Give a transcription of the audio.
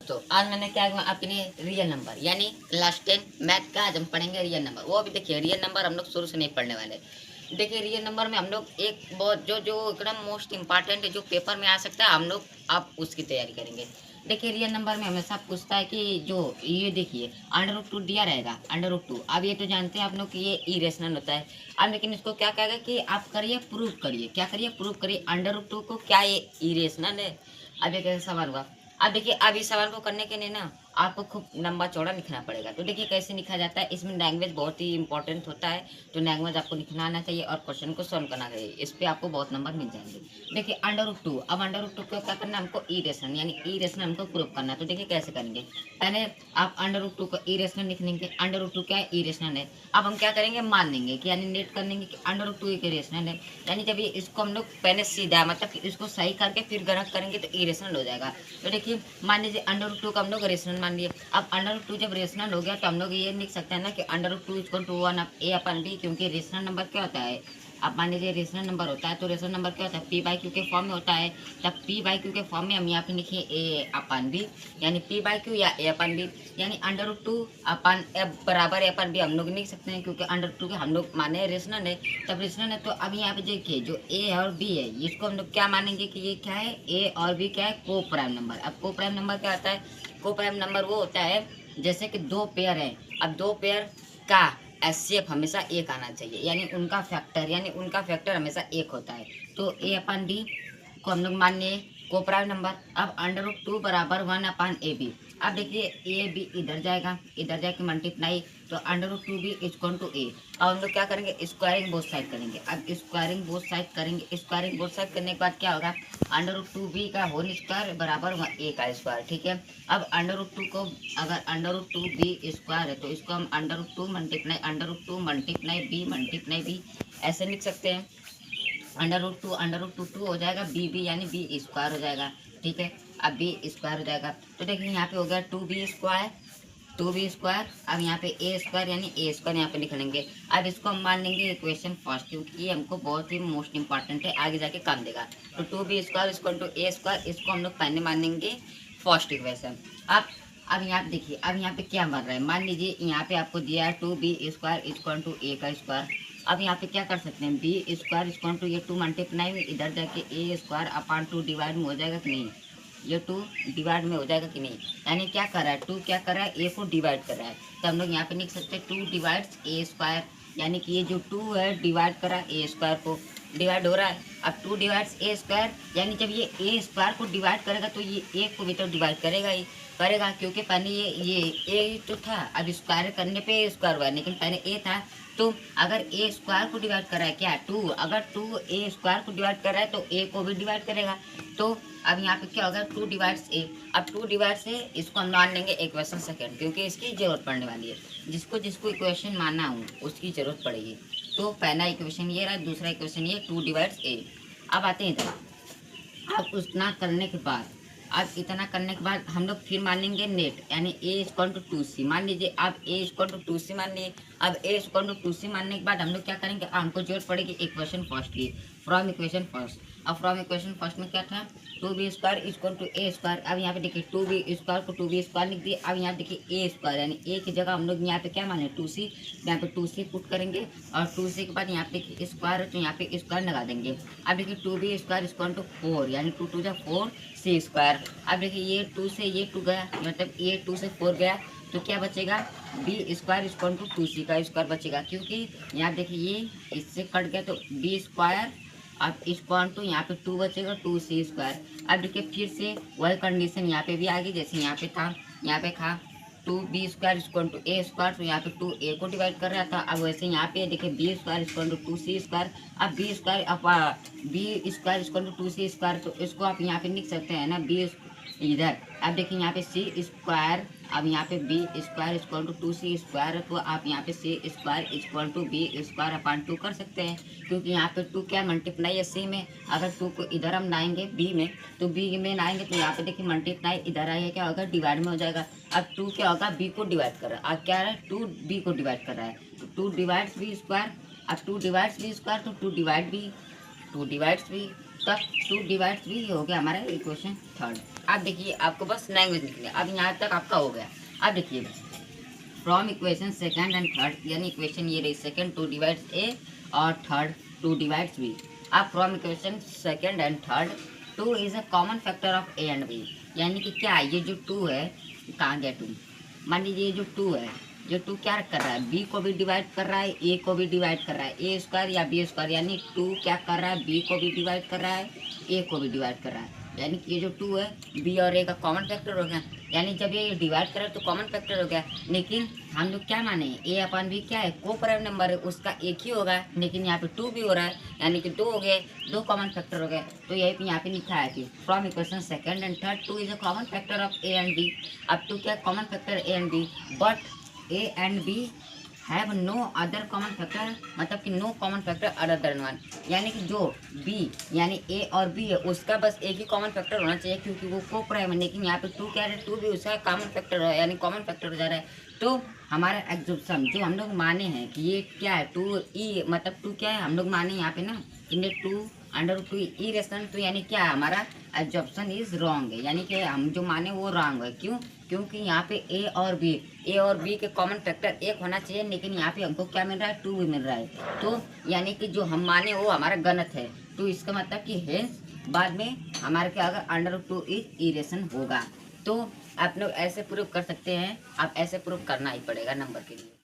दोस्तों, आज मैंने क्या अपने रियल नंबर यानी क्लास 10 मैथ का आज हम पढ़ेंगे रियल नंबर। वो भी देखिए रियल नंबर हम लोग शुरू से नहीं पढ़ने वाले। देखिए रियल नंबर में हम लोग एक बहुत जो जो एकदम मोस्ट इम्पॉर्टेंट है, जो पेपर में आ सकता है, हम लोग आप उसकी तैयारी करेंगे। देखिए रियल नंबर में हमेशा पूछता है कि जो ये देखिए अंडर रूट टू दिया रहेगा, अंडर रूट टू। अब ये तो जानते हैं आप लोग कि ये इरेशनल होता है। अब लेकिन इसको क्या कहेगा कि आप करिए प्रूव करिए, क्या करिए प्रूव करिए अंडर रूट टू को, क्या ये इरेशनल है। अब एक ऐसा सवाल हुआ। अब देखिए अब इस सवाल को करने के लिए ना आपको खूब लंबा चौड़ा लिखना पड़ेगा। तो देखिए कैसे लिखा जाता है, इसमें लैंग्वेज बहुत ही इंपॉर्टेंट होता है। तो लैंग्वेज आपको लिखना आना चाहिए और क्वेश्चन को सॉल्व करना चाहिए। इस पे आपको बहुत नंबर मिल जाएंगे। देखिए अंडर रूट टू, अब अंडर रूट टू को क्या करना है, हमको इरेशनल यानी इरेशनल हमको प्रूव करना है। तो देखिए कैसे करेंगे, पहले आप अंडर रूट टू को इरेशनल लिख लेंगे। अंडर रूट टू क्या है, इरेशनल है। अब हम क्या करेंगे, मान लेंगे कि यानी नेट कर लेंगे कि अंडर रूट टू एक इरेशनल है। यानी जब ये इसको हम लोग पहले सीधा मतलब कि इसको सही करके फिर गलत करेंगे तो इरेशनल हो जाएगा। तो देखिए मान लीजिए अंडर रूट टू का हम लोग रेशनल मान लिए। अब अंडर रूट टू जब रेशनल हो गया तो हम लोग ये लिख सकते हैं ना कि under root two equal to one a upon b, क्योंकि रेशनल नंबर क्या होता है, अब मान लीजिए रेशनल नंबर होता है तो रेशनल नंबर क्या होता है, पी बाई क्यू के फॉर्म में होता है। तब पी बाई क्यू के फॉर्म में हम यहाँ पे लिखिए ए अपन बी, यानी पी बाई क्यू या ए अपन बी, यानी under root to upon F बराबर ए अपन बी हम लोग लिख सकते हैं, क्योंकि अंडर टू के हम लोग माने रेशनल है। तब रेशनल है तो अब यहाँ पे देखिए जो ए और बी है इसको हम लोग क्या मानेंगे कि ये क्या है, ए और बी क्या है, को प्राइम नंबर। अब को प्राइम नंबर क्या होता है, को प्राइम नंबर वो होता है जैसे कि दो पेयर है। अब दो पेयर का एचसीएफ हमेशा एक आना चाहिए, यानी उनका फैक्टर हमेशा एक होता है। तो ए अपन डी को हम लोग मान लिए को प्राइम नंबर। अब अंडर रूट टू बराबर वन अपान ए बी। अब देखिए ए बी इधर जाएगा, इधर जाके मल्टीप्लाई, तो under root two B equal to A. अब हम लोग क्या करेंगे, स्क्वायरिंग बोथ साइड करेंगे। अब स्क्वायरिंग बोथ साइड करेंगे, स्क्वायरिंग बोथ साइड करने के बाद क्या होगा, अंडर रूट टू बी का होल स्क्वायर बराबर ए का स्क्वायर। ठीक है, अब अंडर रूट टू को अगर under root two B square है तो इसको हम under root two multiply under root two multiply b ऐसे लिख सकते हैं। अंडर रूट टू टू हो जाएगा, बी बी यानी बी स्क्वायर हो जाएगा। ठीक है, अब बी स्क्वायर हो जाएगा। तो देखिए यहाँ पे हो गया टू बी स्क्वायर। अब यहाँ पे ए स्क्वायर यानी ए स्क्वायर यहाँ पे लिख लेंगे। अब इसको हम मान लेंगे इक्वेशन फर्स्ट, क्योंकि ये हमको बहुत ही मोस्ट इंपॉर्टेंट है, आगे जाके काम देगा। तो two B square equal to a square, इसको हम लोग पहले मान लेंगे फर्स्ट इक्वेशन। अब यहाँ पे देखिए, अब यहाँ पे क्या बन रहा है, मान लीजिए यहाँ पे आपको दिया है two B square equal to A का स्क्वायर। अब यहाँ पे क्या कर सकते हैं, बी स्क्वायर इक्वल टू ये टू मल्टीप्लाई में इधर जाके A square upon two divide में हो जाएगा कि नहीं, ये टू डिवाइड में हो जाएगा कि नहीं। यानी क्या कर रहा है, टू क्या कर रहा है, ए को डिवाइड कर रहा है। तो हम लोग यहाँ पे लिख सकते हैं टू डिवाइड्स ए स्क्वायर, यानी कि ये जो टू है डिवाइड कर रहा है ए स्क्वायर को, डिवाइड हो रहा है। अब टू डिवाइड्स ए स्क्वायर, यानी जब ये ए स्क्वायर को डिवाइड करेगा तो ये ए को भी तो डिवाइड करेगा ही करेगा, क्योंकि पहले ये ए तो था, अब स्क्वायर करने पे स्क्वायर हुआ, लेकिन पहले ए था। तो अगर ए स्क्वायर को डिवाइड कर रहा है क्या, टू, अगर टू ए स्क्वायर को डिवाइड कर रहा है तो ए को भी डिवाइड करेगा। तो अब यहाँ पे क्या होगा, टू डिवाइड्स ए। अब टू डिवाइड्स ए, इसको हम मान लेंगे इक्वेशन सेकेंड, क्योंकि इसकी जरूरत पड़ने वाली है। जिसको जिसको इक्वेशन मानना हो उसकी जरूरत पड़ेगी। तो पहला इक्वेशन ये रहा, दूसरा इक्वेशन ये टू डिवाइड्स ए। अब आते हैं इधर। अब उतना करने के बाद इतना करने के बाद हम लोग फिर मान लेंगे नेट, यानी ए इक्वल टू टू सी मान लीजिए। अब ए इक्वल टू टू सी मान लिए। अब ए इक्वल टू टू सी मानने के बाद हम लोग क्या करेंगे, हमको जरूरत पड़ेगी इक्वेशन फर्स्ट की, फ्रॉम इक्वेशन फर्स्ट। अब फ्रॉम इक्वेशन फर्स्ट में क्या था, two B square equal to a square. अब यहाँ पे देखिए टू बी स्क्वायर को टू बी स्क्वायर लिख दिए। अब यहाँ देखिए ए स्क्वायर यानी ए की जगह हम लोग यहाँ पे क्या माने, टू सी। यहाँ पे टू सी पुट करेंगे और टू सी के बाद यहाँ पे देखिए स्क्वायर है तो यहाँ पे स्क्वायर लगा देंगे। अब देखिए two B square equal to four, यानी टू टू जा फोर सी स्क्वायर। अब देखिए ये टू से ये टू गया, मतलब ये टू से फोर गया, तो क्या बचेगा, B square equal to two C का स्क्वायर बचेगा, क्योंकि यहाँ देखिए ये इससे कट गया तो बी स्क्वायर। अब इक्वल टू यहाँ पे टू बचेगा, टू सी स्क्वायर। अब देखिए फिर से वही कंडीशन यहाँ पे भी आ गई, जैसे यहाँ पे था, यहाँ पे था two B square equal to a square, तो यहाँ पे टू ए को डिवाइड कर रहा था। अब वैसे यहाँ पे देखिए B square equal to two C square. अब B square equal to two C square, तो इसको आप यहाँ पे लिख सकते हैं ना, बी इधर। अब देखिए यहाँ पे सी स्क्वायर, अब यहाँ पे B square equal to two C square, तो आप यहाँ पे C square equal to B square upon two कर सकते हैं, क्योंकि यहाँ पे टू क्या मल्टीप्लाई है सी में। अगर टू को इधर हम लाएंगे बी में, तो बी में लाएंगे तो यहाँ पे देखिए मल्टीप्लाई इधर आएगा, क्या होगा, डिवाइड में हो जाएगा। अब टू क्या होगा, बी को डिवाइड कर रहा है। अब क्या है, टू बी को डिवाइड कर रहा है, तो टू डिवाइड्स बी स्क्वायर। अब टू डिवाइड्स बी स्क्वायर तो टू डिवाइड्स बी तब 2 डिवाइड्स भी हो गया हमारा इक्वेशन थर्ड। अब देखिए आपको बस लैंग्वेज लिखनी है। अब यहाँ तक आपका हो गया। अब देखिए from equation second and third, यानी इक्वेशन ये रही सेकंड 2 डिवाइड्स ए और थर्ड 2 डिवाइड्स बी। अब from equation second and third 2 is a common factor of a and b, यानी कि क्या ये जो 2 है, कहाँ गया 2, मान लीजिए ये जो 2 है, जो 2 क्या कर रहा है, बी को भी डिवाइड कर रहा है, ए को भी डिवाइड कर रहा है, ए स्क्वायर या बी स्क्वायर, यानी 2 क्या कर रहा है, बी को भी डिवाइड कर रहा है, ए को भी डिवाइड कर रहा है, यानी कि ये जो 2 है बी और ए का कॉमन फैक्टर हो गया। यानी जब ये डिवाइड करे तो कॉमन फैक्टर हो गया, लेकिन हम लोग क्या माने, ए अपन बी क्या है, को प्राइम नंबर है, उसका एक ही होगा, लेकिन यहाँ पे 2 भी हो रहा है, यानी कि 2 हो गए, 2 कॉमन फैक्टर हो गए। तो यही यहाँ पे लिखा है कि from equation second and third 2 is a common factor of a and b. अब 2 क्या common factor a and b, but a and b have no other common factor, मतलब कि नो कॉमन फैक्टर अदर देन 1, यानी कि जो B यानी ए और बी है उसका बस एक ही कॉमन फैक्टर होना चाहिए, क्योंकि वो को प्राइम है। लेकिन यहाँ पे 2 क्या है, 2 भी उसका कॉमन फैक्टर है, यानी कॉमन फैक्टर हो जा रहा है। तो हमारा एग्जॉप्शन जो हम लोग माने हैं कि ये क्या है 2 ई, मतलब 2 क्या है हम लोग माने यहाँ पे ना, इन 2 अंडर 2 ई रेशन, तो यानी क्या है हमारा एब्जॉर्प्शन इज रॉन्ग है, यानी कि हम जो माने वो रॉन्ग है। क्यों? क्योंकि यहाँ पे ए और बी के कॉमन फैक्टर एक होना चाहिए, लेकिन यहाँ पे हमको क्या मिल रहा है, 2 भी मिल रहा है। तो यानी कि जो हम माने वो हमारा गलत है। तो इसका मतलब कि हेंस बाद में हमारे क्या होगा, अंडर 2 इज इरेशन होगा। तो आप लोग ऐसे प्रूव कर सकते हैं, आप ऐसे प्रूव करना ही पड़ेगा नंबर के लिए।